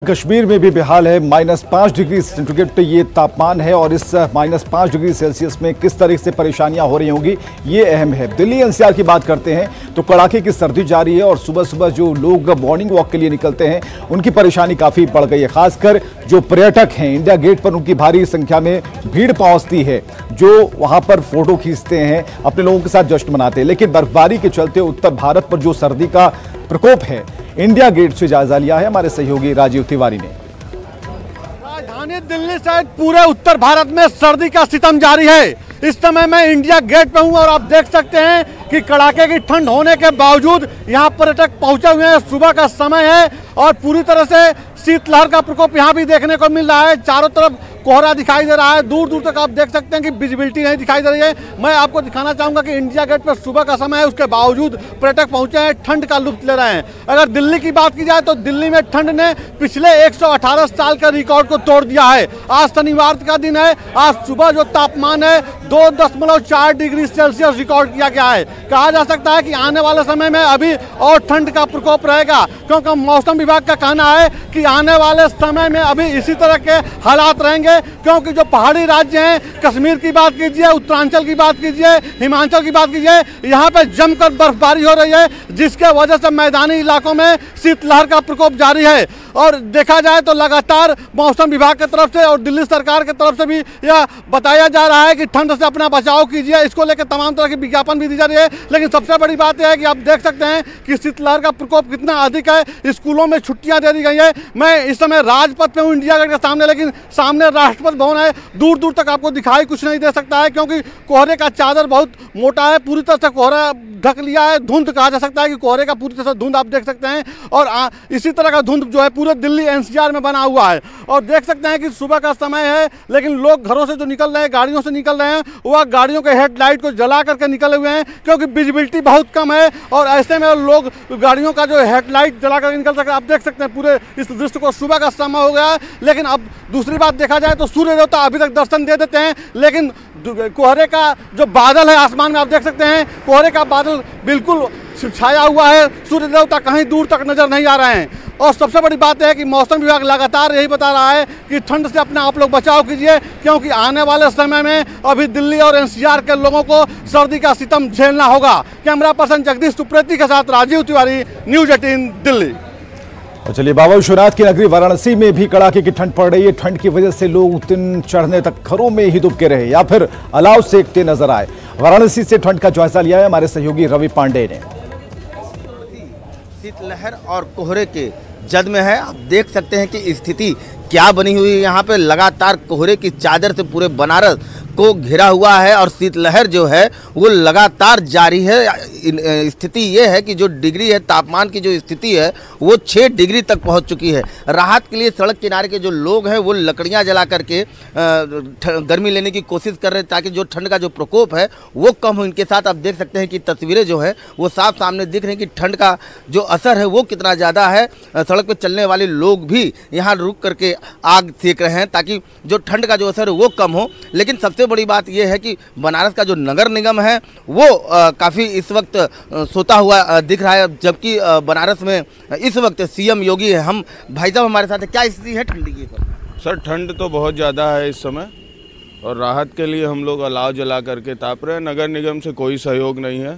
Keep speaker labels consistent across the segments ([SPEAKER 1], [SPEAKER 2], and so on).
[SPEAKER 1] कश्मीर में भी बेहाल है। -5 डिग्री सेंटीग्रेड ये तापमान है और इस -5 डिग्री सेल्सियस में किस तरह से परेशानियां हो रही होंगी ये अहम है। दिल्ली एनसीआर की बात करते हैं तो कड़ाके की सर्दी जारी है और सुबह सुबह जो लोग मॉर्निंग वॉक के लिए निकलते हैं उनकी परेशानी काफी बढ़ गई है। खासकर जो पर्यटक हैं इंडिया गेट पर उनकी भारी संख्या में भीड़ पहुंचती है, जो वहां पर फोटो खींचते हैं, अपने लोगों के साथ जश्न मनाते हैं। लेकिन बर्फबारी के चलते उत्तर भारत पर जो सर्दी का प्रकोप है, इंडिया गेट से जायजा लिया है हमारे सहयोगी राजीव तिवारी ने।
[SPEAKER 2] राजधानी दिल्ली सहित पूरे उत्तर भारत में सर्दी का सितम जारी है। इस समय मैं इंडिया गेट पे हूं और आप देख सकते हैं कि कड़ाके की ठंड होने के बावजूद यहां पर्यटक पहुंचे हुए हैं। सुबह का समय है और पूरी तरह से शीतलहर का प्रकोप यहां भी देखने को मिल रहा है। चारों तरफ कोहरा दिखाई दे रहा है, दूर दूर तक आप देख सकते हैं कि विजिबिलिटी नहीं दिखाई दे रही है। मैं आपको दिखाना चाहूंगा कि इंडिया गेट पर सुबह का समय है, उसके बावजूद पर्यटक पहुंचे हैं, ठंड का लुत्फ ले रहे हैं। अगर दिल्ली की बात की जाए तो दिल्ली में ठंड ने पिछले 118 साल का रिकॉर्ड को तोड़ दिया है। आज शनिवार का दिन है, आज सुबह जो तापमान है 2.4 डिग्री सेल्सियस रिकॉर्ड किया गया है। कहा जा सकता है कि आने वाले समय में अभी और ठंड का प्रकोप रहेगा, क्योंकि मौसम विभाग का कहना है कि आने वाले समय में अभी इसी तरह के हालात रहेंगे, क्योंकि जो पहाड़ी राज्य हैं, कश्मीर की बात कीजिए, उत्तरांचल की बात कीजिए, हिमाचल की बात कीजिए, यहाँ पे जमकर बर्फबारी हो रही है, जिसके वजह से मैदानी इलाकों में शीतलहर का प्रकोप जारी है। और देखा जाए तो लगातार मौसम विभाग की तरफ से और दिल्ली सरकार की तरफ से भी यह बताया जा रहा है कि ठंड से अपना बचाव कीजिए। इसको लेकर तमाम तरह की विज्ञापन भी दी जा रही है। लेकिन सबसे बड़ी बात यह है कि आप देख सकते हैं कि शीतलहर का प्रकोप कितना अधिक है। स्कूलों में छुट्टियां दे दी गई है। मैं इस समय राजपथ पे हूँ इंडिया गेट के सामने, लेकिन सामने राष्ट्रपति भवन है। दूर दूर तक आपको दिखाई कुछ नहीं दे सकता है, क्योंकि कोहरे का चादर बहुत मोटा है, पूरी तरह से कोहरा ढक लिया है। धुंध कहा जा सकता है कि कोहरे का पूरी तरह से धुंध आप देख सकते हैं और इसी तरह का धुंध जो है पूरे दिल्ली एनसीआर में बना हुआ है। और देख सकते हैं कि सुबह का समय है, लेकिन लोग घरों से जो निकल रहे हैं, गाड़ियों से निकल रहे हैं, वह गाड़ियों के हेडलाइट को जला करके निकले हुए हैं, क्योंकि विजिबिलिटी बहुत कम है। और ऐसे में लोग गाड़ियों का जो हेडलाइट जला करके निकल सकते हैं। आप देख सकते हैं पूरे इस दृश्य को। सुबह का समय हो गया है, लेकिन अब दूसरी बात देखा जाए तो सूर्य देवता अभी तक दर्शन दे देते हैं, लेकिन कोहरे का जो बादल है आसमान में आप देख सकते हैं, कोहरे का बादल बिल्कुल छाया हुआ है। सूर्य देवता कहीं दूर तक नजर नहीं आ रहे हैं। और सबसे बड़ी बात है कि मौसम विभाग लगातार यही बता रहा है कि ठंड से अपना आप लोग बचाव कीजिए, क्योंकि आने वाले समय में अभी दिल्ली और एनसीआर के लोगों को सर्दी का सितम झेलना होगा। कैमरा पर्सन जगदीश सुप्रेती के साथ राजीव तिवारी, न्यूज़ 18 दिल्ली।
[SPEAKER 1] और चलिए, बाबा विश्वनाथ की नगरी वाराणसी में भी कड़ाके की ठंड पड़ रही है। ठंड की वजह से लोग दिन चढ़ने तक घरों में ही दुबके रहे या फिर अलाव सेकते नजर आए। वाराणसी से ठंड का जायजा लिया है हमारे सहयोगी रवि पांडे ने।
[SPEAKER 3] शीतलहर और कोहरे के जद में है। आप देख सकते हैं कि स्थिति क्या बनी हुई है। यहाँ पे लगातार कोहरे की चादर से पूरे बनारस को घिरा हुआ है और शीतलहर जो है वो लगातार जारी है। स्थिति ये है कि जो डिग्री है, तापमान की जो स्थिति है वो 6 डिग्री तक पहुँच चुकी है। राहत के लिए सड़क किनारे के जो लोग हैं वो लकड़ियाँ जला करके गर्मी लेने की कोशिश कर रहे हैं, ताकि जो ठंड का जो प्रकोप है वो कम हो। इनके साथ आप देख सकते हैं कि तस्वीरें जो है वो साफ सामने दिख रही हैं कि ठंड का जो असर है वो कितना ज़्यादा है। सड़क पर चलने वाले लोग भी यहाँ रुक करके आग सेक रहे हैं, ताकि जो ठंड का जो असर है वो कम हो। लेकिन सबसे बड़ी बात यह है कि बनारस का जो नगर निगम है वो काफ़ी इस वक्त सोता हुआ दिख रहा है, जबकि बनारस में इस वक्त सीएम योगी है। हम भाई साहब हमारे साथ है, क्या स्थिति है ठंडी की?
[SPEAKER 4] सर ठंड तो बहुत ज़्यादा है इस समय, और राहत के लिए हम लोग अलाव जला करके ताप रहे हैं। नगर निगम से कोई सहयोग नहीं है।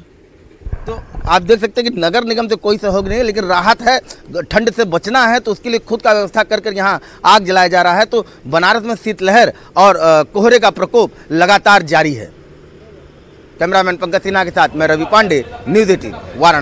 [SPEAKER 3] तो आप देख सकते हैं कि नगर निगम से कोई सहयोग नहीं है, लेकिन राहत है। ठंड से बचना है तो उसके लिए खुद का व्यवस्था कर कर यहाँ आग जलाया जा रहा है। तो बनारस में शीतलहर और कोहरे का प्रकोप लगातार जारी है। कैमरामैन पंकज सिन्हा के साथ मैं रवि पांडे, न्यूज़ 18 वाराणसी।